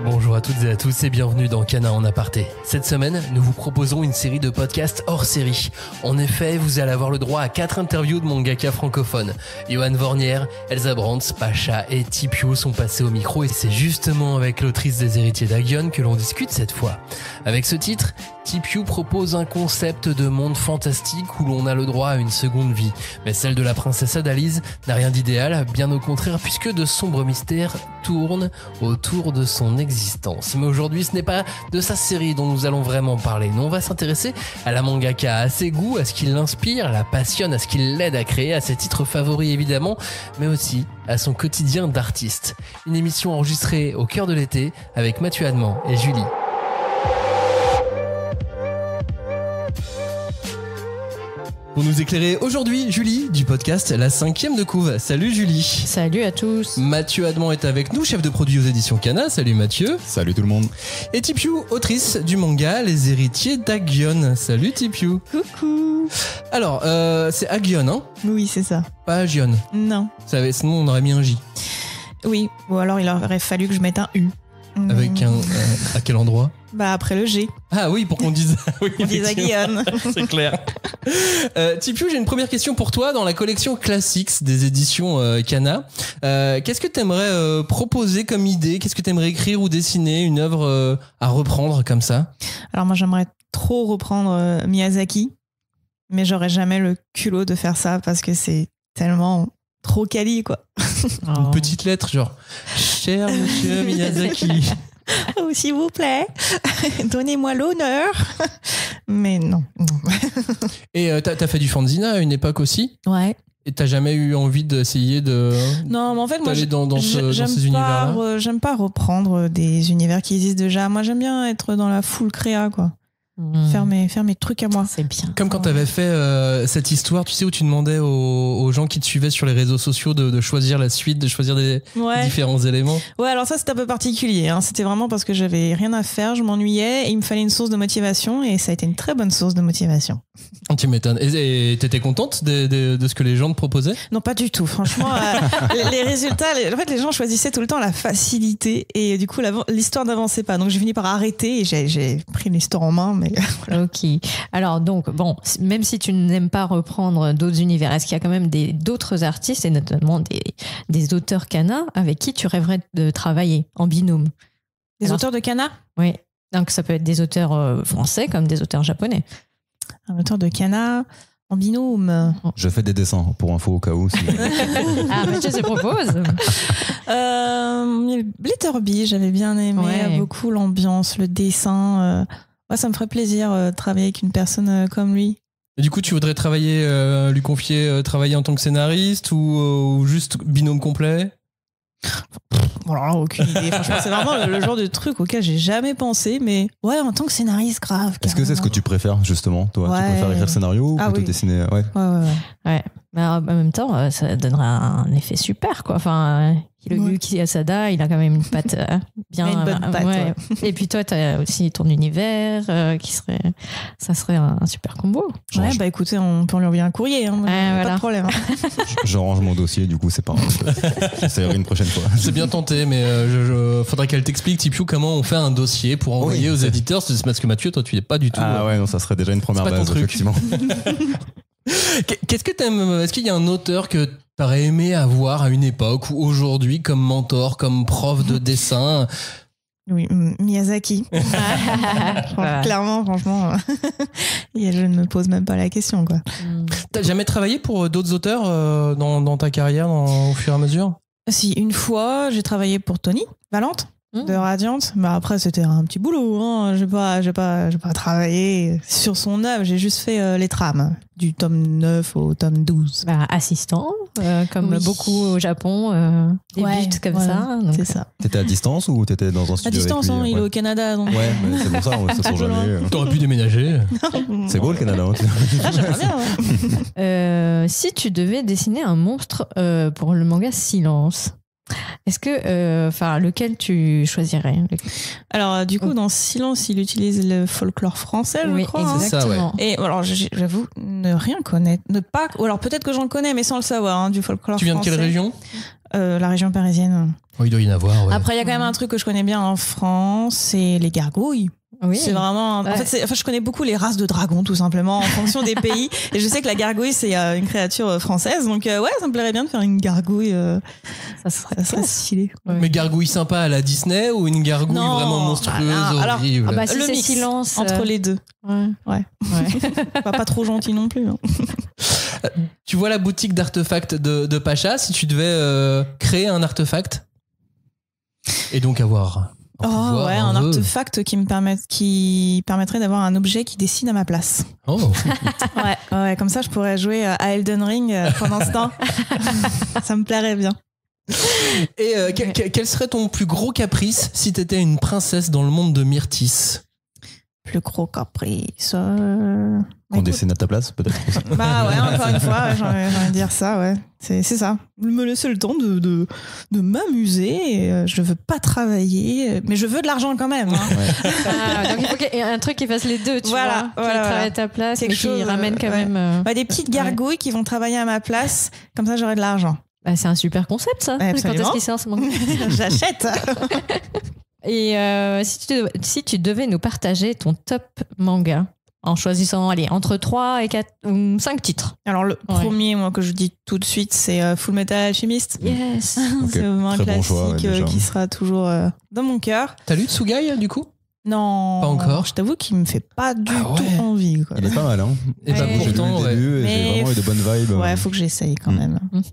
Bonjour à toutes et à tous et bienvenue dans Kana en aparté. Cette semaine, nous vous proposons une série de podcasts hors série. En effet, vous allez avoir le droit à 4 interviews de mangaka francophones. Johan Vornier, Elsa Brands, Pacha et Tipiou sont passés au micro et c'est justement avec l'autrice des Héritiers d'Agion que l'on discute cette fois. Avec ce titre, Tipiou propose un concept de monde fantastique où l'on a le droit à une seconde vie. Mais celle de la princesse Adalise n'a rien d'idéal, bien au contraire, puisque de sombres mystères tournent autour de son existence. Mais aujourd'hui, ce n'est pas de sa série dont nous allons vraiment parler. Non, on va s'intéresser à la mangaka, à ses goûts, à ce qui l'inspire, la passionne, à ce qui l'aide à créer, à ses titres favoris évidemment, mais aussi à son quotidien d'artiste. Une émission enregistrée au cœur de l'été avec Mathieu Adman et Julie. Pour nous éclairer aujourd'hui, Julie, du podcast La 5e de couve. Salut Julie. Salut à tous. Mathieu Adman est avec nous, chef de produit aux éditions Kana. Salut Mathieu. Salut tout le monde. Et Tipiou, autrice du manga Les Héritiers d'Agion. Salut Tipiou. Coucou. Alors, c'est Agion, hein? Oui, c'est ça. Pas Agion. Non. Sinon, on aurait mis un J. Oui, ou alors il aurait fallu que je mette un U. Avec un... à quel endroit? Bah après le G. Ah oui, pour qu'on dise... oui, On dise Agion. C'est clair. Tipiou, j'ai une première question pour toi. Dans la collection Classics des éditions Kana, qu'est-ce que tu aimerais proposer comme idée? Qu'est-ce que tu aimerais écrire ou dessiner? Une œuvre à reprendre comme ça? Alors moi j'aimerais trop reprendre Miyazaki, mais j'aurais jamais le culot de faire ça parce que c'est tellement trop quali quoi. Une petite lettre genre « Cher monsieur Miyazaki ». Oh, s'il vous plaît, donnez-moi l'honneur. Mais non. Et t'as fait du fanzine à une époque aussi? Ouais. Et t'as jamais eu envie d'essayer de... Non, mais en fait, moi, dans ces univers-là? J'aime pas reprendre des univers qui existent déjà. Moi, j'aime bien être dans la full créa, quoi. Faire mes trucs à moi. C'est bien. Comme quand t'avais fait cette histoire, tu sais, où tu demandais aux gens qui te suivaient sur les réseaux sociaux de choisir la suite, de choisir des différents éléments. Ouais, alors ça, c'était un peu particulier. Hein. C'était vraiment parce que j'avais rien à faire, je m'ennuyais et il me fallait une source de motivation et ça a été une très bonne source de motivation. Tu m'étonnes. Et t'étais contente de ce que les gens te proposaient? Non, pas du tout. Franchement, les résultats, en fait, les gens choisissaient tout le temps la facilité et du coup, l'histoire n'avançait pas. Donc, j'ai fini par arrêter et j'ai pris l'histoire en main. Mais voilà. Ok. Alors donc, bon, même si tu n'aimes pas reprendre d'autres univers, est-ce qu'il y a quand même d'autres artistes et notamment des auteurs Kana avec qui tu rêverais de travailler en binôme? Des auteurs de Kana? Oui. Donc ça peut être des auteurs français comme des auteurs japonais. Un auteur de Kana en binôme. Je fais des dessins pour info au cas où. Si... Ah, Mathieu se propose. Blitterby, j'avais bien aimé beaucoup l'ambiance, le dessin. Ouais, ça me ferait plaisir de travailler avec une personne comme lui. Et du coup, tu voudrais lui confier travailler en tant que scénariste ou juste binôme complet? Bon, alors là, aucune idée. Franchement, c'est vraiment le genre de truc auquel j'ai jamais pensé, mais ouais, en tant que scénariste, grave. Est-ce que c'est ce que tu préfères, justement, toi? Tu préfères écrire le scénario ou plutôt dessiner? Ouais. Mais en même temps, ça donnerait un effet super, quoi. Enfin, Hiroyuki Asada, il a quand même une patte bien. Une bonne patte, ouais. Et puis toi, t'as aussi ton univers ça serait un super combo. Ouais, bah écoutez, on peut lui envoyer un courrier, hein. Pas de problème. Je range mon dossier, du coup, c'est pas grave. Ça ira une prochaine fois. C'est bien tenté, mais faudrait qu'elle t'explique, Tipiou, comment on fait un dossier pour envoyer aux éditeurs. C'est parce que Mathieu, toi, tu n'es pas du tout. Ah ouais, non, ça serait déjà une première base, effectivement. Qu'est-ce que t'aimes? Est-ce qu'il y a un auteur que t'aurais aimé avoir à une époque ou aujourd'hui comme mentor, comme prof de dessin? Oui, Miyazaki. Clairement, franchement, je ne me pose même pas la question, quoi. T'as jamais travaillé pour d'autres auteurs dans ta carrière au fur et à mesure? Si, une fois, j'ai travaillé pour Tony Valente de Radiant. Bah après, c'était un petit boulot. Hein. J'ai pas travaillé sur son œuvre. J'ai juste fait les trames du tome 9 au tome 12. Bah, assistant, comme beaucoup au Japon, des buts comme ça. Donc... C'est ça. T'étais à distance ou t'étais dans un studio? À distance, avec lui, il est au Canada. Donc... Ouais, mais c'est pour ça, ça sort jamais. T'aurais pu déménager. C'est beau le Canada. J'aimerais bien. Si tu devais dessiner un monstre pour le manga Silence, est-ce que, lequel tu choisirais? Alors, du coup, dans Silence, il utilise le folklore français, je crois. Exactement. Hein. Et alors, j'avoue ne rien connaître, ou alors peut-être que j'en connais, mais sans le savoir, hein, du folklore français. Tu viens de quelle région? La région parisienne. Oh, il doit y en avoir. Ouais. Après, il y a quand même un truc que je connais bien en France, c'est les gargouilles. Oui. C'est vraiment. En fait, je connais beaucoup les races de dragons, tout simplement, en fonction des pays. Et je sais que la gargouille, c'est une créature française. Donc, ouais, ça me plairait bien de faire une gargouille. Ça serait stylé. Ouais. Mais gargouille sympa à la Disney ou une gargouille vraiment monstrueuse, horrible? Alors, si le c'est mix silence entre les deux. Ouais. Pas trop gentil non plus. Hein. Tu vois la boutique d'artefacts de Pacha, si tu devais créer un artefact et donc avoir un artefact qui permettrait d'avoir un objet qui décide à ma place. Oh. ouais, comme ça je pourrais jouer à Elden Ring pendant ce temps. Ça me plairait bien. Et quel serait ton plus gros caprice si t'étais une princesse dans le monde de Myrtis? Plus gros caprice. Qu'on dessine à ta place, peut-être. Bah ouais, encore une fois, j'ai envie de dire ça, ouais. C'est ça. Me laisser le temps de m'amuser. Je veux pas travailler, mais je veux de l'argent quand même. Hein. Ouais. Donc il faut qu'il y ait un truc qui fasse les deux, tu vois. Qui travaille à ta place, mais qui ramène quand même. Des petites gargouilles qui vont travailler à ma place, comme ça j'aurai de l'argent. Bah, c'est un super concept, ça. Absolument. Quand est-ce qu'il sort ce manga? J'achète. Et si tu devais nous partager ton top manga en choisissant entre 3 et 4 ou 5 titres. Alors le premier, moi, que je dis tout de suite, c'est Full Metal Alchemist. Yes. C'est vraiment un classique bon choix, qui sera toujours dans mon cœur. T'as lu Tsugai du coup? Non. Pas encore. Je t'avoue qu'il me fait pas du tout envie. Quoi. Il est pas mal, hein. Et bah pourtant, j'ai lu le début et j'ai vraiment eu de bonnes vibes. Ouais, faut que j'essaye quand même. Donc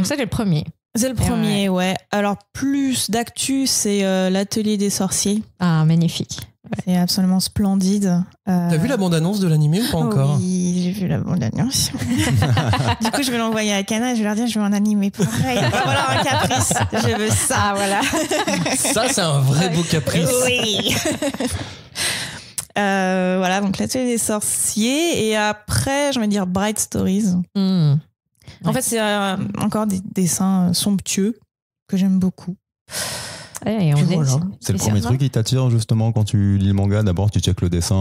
ça, c'est le premier. C'est le premier, ouais. Alors, plus d'actu, c'est l'Atelier des sorciers. Ah, magnifique. Ouais. C'est absolument splendide. T'as vu la bande-annonce de l'animé ou pas encore? Oui, j'ai vu la bande-annonce. Du coup, je vais l'envoyer à Kana et je vais leur dire je veux un animé pareil. Voilà un caprice. Je veux ça. Ah, voilà. Ça, c'est un vrai beau caprice. Oui. Voilà, donc l'Atelier des sorciers. Et après, je vais dire Bright Stories. En fait, c'est encore des dessins somptueux que j'aime beaucoup. Et c'est le premier truc qui t'attire justement quand tu lis le manga. D'abord, tu checkes le dessin.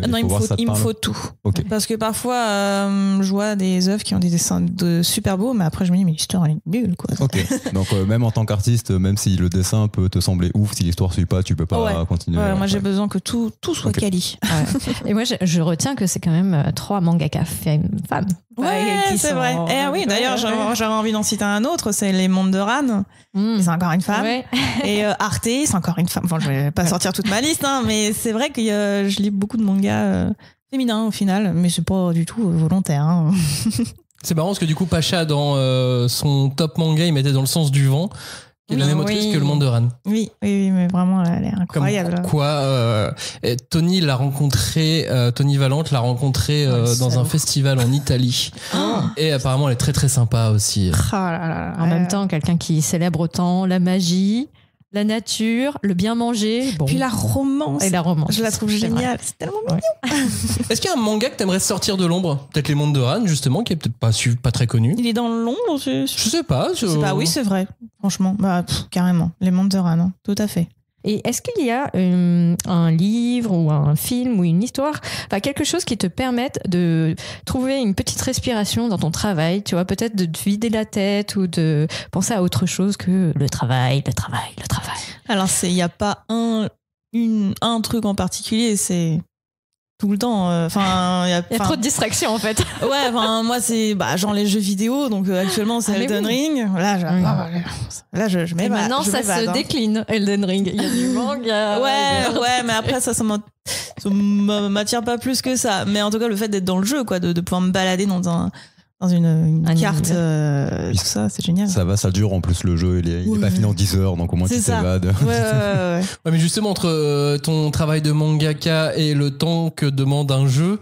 Non, il me faut tout. Okay. Parce que parfois, je vois des œuvres qui ont des dessins super beaux, mais après, je me dis, mais l'histoire, elle est nulle, quoi. Ok. Donc, même en tant qu'artiste, même si le dessin peut te sembler ouf, si l'histoire ne suit pas, tu peux pas continuer. Ouais, moi, j'ai besoin que tout soit quali. Ouais. Et moi, je retiens que c'est quand même 3 mangaka femmes. Ouais, c'est vrai. Et oui, d'ailleurs, j'avais envie d'en citer un autre, c'est Les Mondes de Ran. C'est encore une femme. Ouais. Et Arte, c'est encore une femme. Enfin, je vais pas sortir toute ma liste, hein, mais c'est vrai que je lis beaucoup de mangas féminins au final, mais c'est pas du tout volontaire. Hein. C'est marrant parce que du coup, Pacha, dans son top manga, il mettait Dans le sens du vent, qui est la même autrice que Le Monde de Ran. Oui, mais vraiment, elle est incroyable. Comme quoi, Tony Valente l'a rencontrée dans un festival en Italie. Et apparemment, elle est très très sympa aussi. En même temps, quelqu'un qui célèbre autant la magie, la nature, le bien manger. Bon. Puis la romance. Et la romance. Je la trouve géniale. C'est tellement mignon. Est-ce qu'il y a un manga que t'aimerais sortir de l'ombre? Peut-être Les Mondes de Ran, justement, qui est peut-être pas très connu. Il est dans l'ombre? Je sais pas. Oui, c'est vrai. Franchement, carrément. Les Mondes de Ran, hein. Tout à fait. Et est-ce qu'il y a un livre ou un film ou une histoire, enfin quelque chose qui te permette de trouver une petite respiration dans ton travail, tu vois, peut-être de te vider la tête ou de penser à autre chose que le travail. Alors, il n'y a pas un truc en particulier, c'est tout le temps. Il y a trop de distractions en fait. Ouais, moi c'est genre les jeux vidéo, donc actuellement c'est Elden Ring. Là, je m'évade. Et maintenant ça se décline, Elden Ring. Il y a du manga. Ouais, mais après ça m'attire pas plus que ça. Mais en tout cas, le fait d'être dans le jeu, quoi, de pouvoir me balader dans une carte, tout ça, c'est génial. Ça dure en plus le jeu, il est pas fini en 10 heures, donc au moins tu t'évades. Ouais, mais justement, entre ton travail de mangaka et le temps que demande un jeu,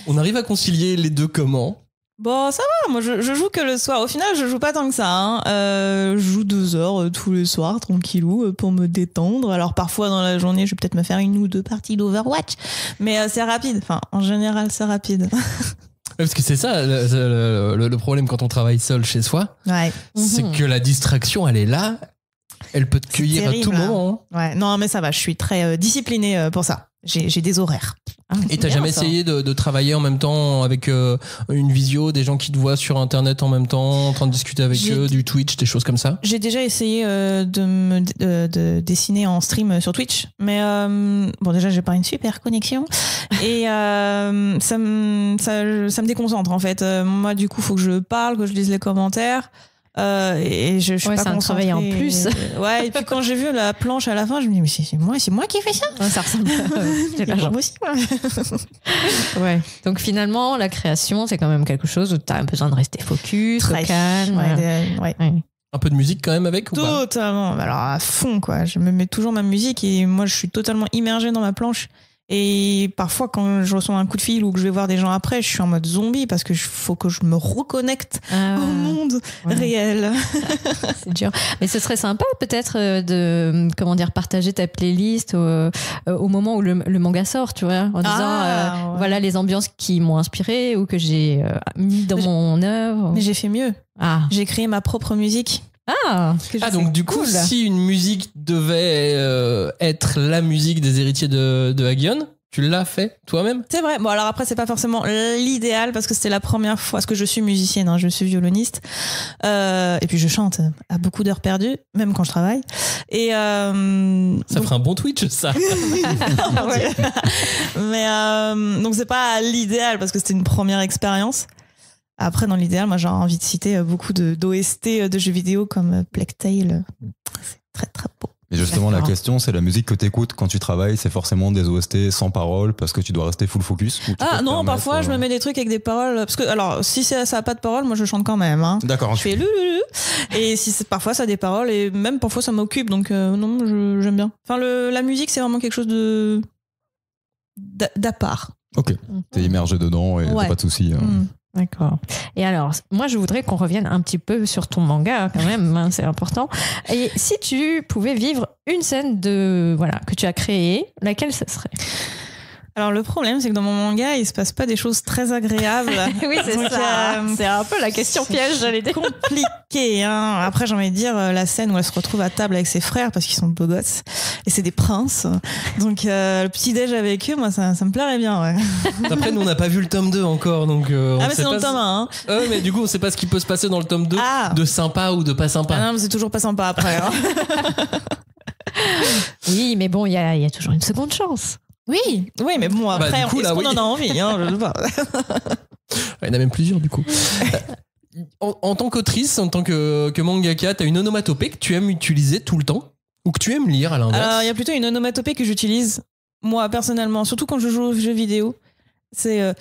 on arrive à concilier les deux comment? Bon, ça va, moi je joue que le soir. Au final, je joue pas tant que ça. Hein. Je joue 2 heures tous les soirs, tranquillou, pour me détendre. Alors parfois dans la journée, je vais peut-être me faire 1 ou 2 parties d'Overwatch, mais c'est rapide. Enfin, en général, c'est rapide. Parce que c'est ça le problème quand on travaille seul chez soi, c'est que la distraction, elle est là, elle peut te cueillir terrible, à tout moment. Ouais, non, mais ça va, je suis très disciplinée pour ça. j'ai des horaires. Et t'as jamais essayé de travailler en même temps avec une visio, des gens qui te voient sur internet en même temps, en train de discuter avec eux, du Twitch, des choses comme ça? J'ai déjà essayé de dessiner en stream sur Twitch, mais bon, déjà j'ai pas une super connexion et ça me déconcentre en fait. Moi du coup faut que je parle, que je lise les commentaires. Et je suis pas c'est un travail en plus. Ouais, et puis quand j'ai vu la planche à la fin, je me dis mais c'est moi qui fais ça. Ça ressemble. C'est pas possible. Ouais. Donc finalement, la création, c'est quand même quelque chose où tu as besoin de rester focus, Très calme. Ouais. Un peu de musique quand même avec ou pas? Totalement. Alors à fond quoi. Je me mets toujours ma musique et moi je suis totalement immergée dans ma planche. Et parfois, quand je reçois un coup de fil ou que je vais voir des gens après, je suis en mode zombie parce que faut que je me reconnecte au monde réel. C'est dur. Mais ce serait sympa peut-être de partager ta playlist au moment où le manga sort, tu vois, en disant voilà les ambiances qui m'ont inspiré ou que j'ai mis dans mon œuvre. Mais j'ai fait mieux. J'ai créé ma propre musique. Donc du coup, si une musique devait être la musique des héritiers de Hagion, tu l'as fait toi-même? C'est vrai. Bon, alors après, c'est pas forcément l'idéal parce que c'était la première fois, parce que je suis musicienne, hein, je suis violoniste, et puis je chante à beaucoup d'heures perdues, même quand je travaille. Et ça ferait un bon Twitch, ça. Mais donc c'est pas l'idéal parce que c'était une première expérience. Après, dans l'idéal, moi, j'ai envie de citer beaucoup d'OST de jeux vidéo comme Plague Tale. C'est très, très beau. Et justement, la question, c'est la musique que tu écoutes quand tu travailles, c'est forcément des OST sans paroles parce que tu dois rester full focus? Non, parfois, je me mets des trucs avec des paroles. Parce que, alors, si ça n'a pas de paroles, moi, je chante quand même. Hein. D'accord. Je fais lululu. Et parfois, ça a des paroles et même parfois, ça m'occupe. Donc, non, j'aime bien. Enfin, la musique, c'est vraiment quelque chose d'à part. Ok. T'es immergé dedans et t'as pas de soucis. D'accord. Et alors, moi, je voudrais qu'on revienne un petit peu sur ton manga, quand même, hein, c'est important. Et si tu pouvais vivre une scène que tu as créée, laquelle ça serait? Alors le problème, c'est que dans mon manga, il se passe pas des choses très agréables. Oui, c'est donc, ça. C'est un peu la question piège, j'allais dire. Compliqué, hein. Après, j'ai envie de dire la scène où elle se retrouve à table avec ses frères parce qu'ils sont beaux gosses et c'est des princes. Donc le petit déj avec eux, moi, ça me plairait bien. Ouais. Après, nous, on n'a pas vu le tome 2 encore, donc. Mais c'est dans le tome 1. Hein. Mais du coup, on sait pas ce qui peut se passer dans le tome 2 de sympa ou de pas sympa. Non, mais c'est toujours pas sympa après. Hein. Oui, mais bon, il y a toujours une seconde chance. Oui, mais bon, après, coup, est-ce qu'on en a envie, hein, je sais pas. Il y en a même plusieurs, du coup. En tant qu'autrice, en tant que mangaka, t'as une onomatopée que tu aimes utiliser tout le temps? Ou que tu aimes lire à l'inverse? Alors, il y a plutôt une onomatopée que j'utilise, moi, personnellement, surtout quand je joue aux jeux vidéo. C'est...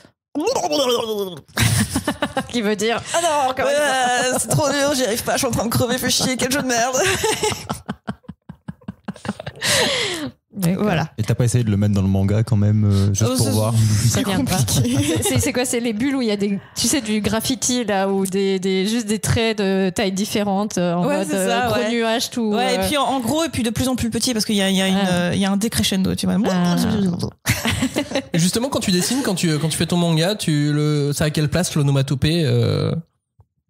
Qui veut dire non, quand même. C'est trop dur, j'y arrive pas, je suis en train de crever, fais chier, quel jeu de merde. Voilà. Et t'as pas essayé de le mettre dans le manga quand même, juste pour voir? Ça vient pas. C'est quoi? C'est les bulles où il y a du graffiti là, ou juste des traits de taille différentes en mode gros nuage tout. Ouais, et puis en gros, et puis de plus en plus petit parce qu'il y a un décrescendo, tu vois. Et justement, quand tu dessines, quand tu fais ton manga, ça a quelle place l'onomatopée?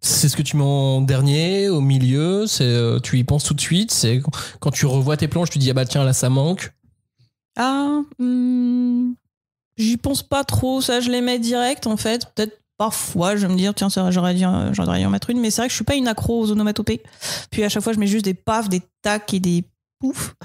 C'est ce que tu mets en dernier, au milieu, tu y penses tout de suite, c'est quand tu revois tes planches, tu dis tiens là ça manque. J'y pense pas trop, ça je les mets direct en fait. Peut-être parfois je vais me dire tiens j'aurais dû en mettre une, mais c'est vrai que je suis pas une accro aux onomatopées. Puis à chaque fois je mets juste des pafs, des tacs et des poufs.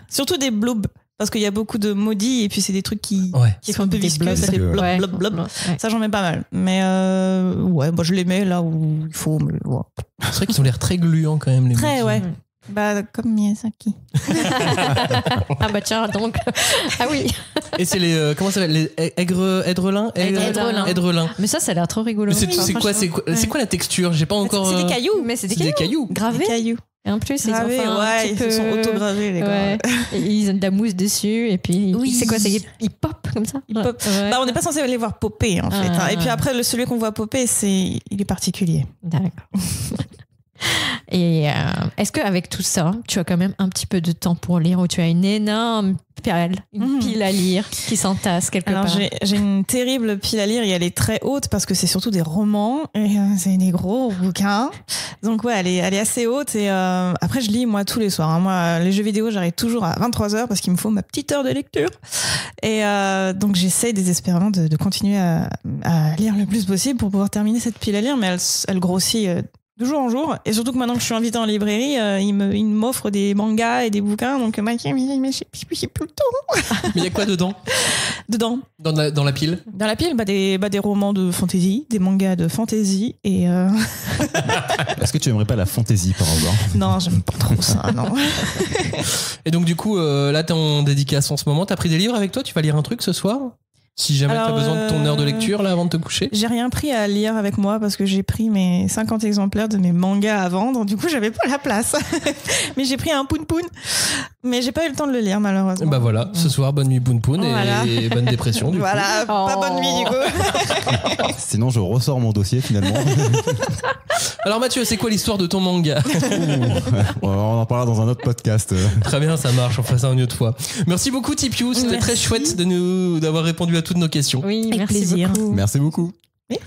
Surtout des blobs. Parce qu'il y a beaucoup de maudits et puis c'est des trucs qui sont un peu visqueux, ça fait blob, blob, blob. Ouais. Ça j'en mets pas mal. Mais je les mets là où il faut. Mais, ouais. C'est vrai qu'ils ont l'air très gluants quand même les très maudits. Ouais. Bah comme Miyazaki. Tiens donc. Ah oui. Et c'est les comment ça s'appelle, les aigrelins. Mais ça a l'air trop rigolo. Mais c'est quoi la texture? J'ai pas encore. C'est des cailloux. Mais c'est des cailloux. Gravés. Des cailloux. Et en plus, gravés, ils sont autogravés, les gars. Et ils ont de la mousse dessus, et puis c'est quoi? Ils pop comme ça? Ils pop. Bah, on n'est pas censé les voir popper, en fait. Hein. Et puis après, celui qu'on voit popper, il est particulier. D'accord. Et est-ce qu'avec tout ça, tu as quand même un petit peu de temps pour lire, ou tu as une énorme pile à lire qui s'entasse quelque part? Alors j'ai une terrible pile à lire et elle est très haute parce que c'est surtout des romans et c'est des gros bouquins Donc ouais, elle est assez haute et après je lis moi tous les soirs. Hein. Moi, les jeux vidéo, j'arrive toujours à 23h parce qu'il me faut ma petite heure de lecture. Et donc j'essaie désespérément de continuer à lire le plus possible pour pouvoir terminer cette pile à lire, mais elle grossit de jour en jour. Et surtout que maintenant que je suis invitée en librairie, il m'offre des mangas et des bouquins. Donc mais j'ai plus le temps. Mais il y a quoi dedans? Dans la pile? Dans la pile, des romans de fantasy, des mangas de fantasy et... Est-ce que tu aimerais pas la fantasy par hasard? Non, j'aime pas trop ça, non. Et donc du coup, là t'es en dédicace en ce moment. T'as pris des livres avec toi? Tu vas lire un truc ce soir? Si jamais t'as besoin de ton heure de lecture là avant de te coucher. J'ai rien pris à lire avec moi parce que j'ai pris mes 50 exemplaires de mes mangas à vendre. Du coup, j'avais pas la place. Mais j'ai pris un Poun Poun. Mais j'ai pas eu le temps de le lire malheureusement. Bah voilà, ce soir bonne nuit Poun Poun et bonne dépression du coup. Voilà, pas bonne nuit du coup. Sinon, je ressors mon dossier finalement. Alors Mathieu, c'est quoi l'histoire de ton manga? On en parlera dans un autre podcast. Très bien, ça marche, on fera ça une autre fois. Merci beaucoup Tipiou, c'était très chouette d'avoir répondu à toutes nos questions. Oui, avec merci plaisir. beaucoup. Merci beaucoup. Merci.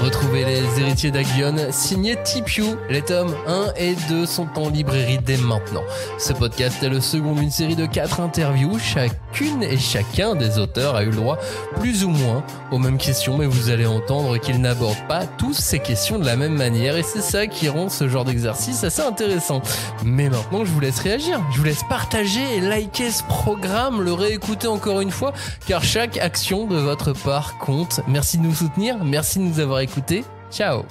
Retrouvez Les Héritiers d'Aguillon, signé Tipiou. Les tomes 1 et 2 sont en librairie dès maintenant. Ce podcast est le second d'une série de 4 interviews. Chacune et chacun des auteurs a eu le droit, plus ou moins, aux mêmes questions, mais vous allez entendre qu'ils n'abordent pas tous ces questions de la même manière, et c'est ça qui rend ce genre d'exercice assez intéressant. Mais maintenant, je vous laisse réagir, je vous laisse partager et liker ce programme, le réécouter encore une fois, car chaque action de votre part compte. Merci de nous soutenir, merci de nous avoir écoutés. Ciao.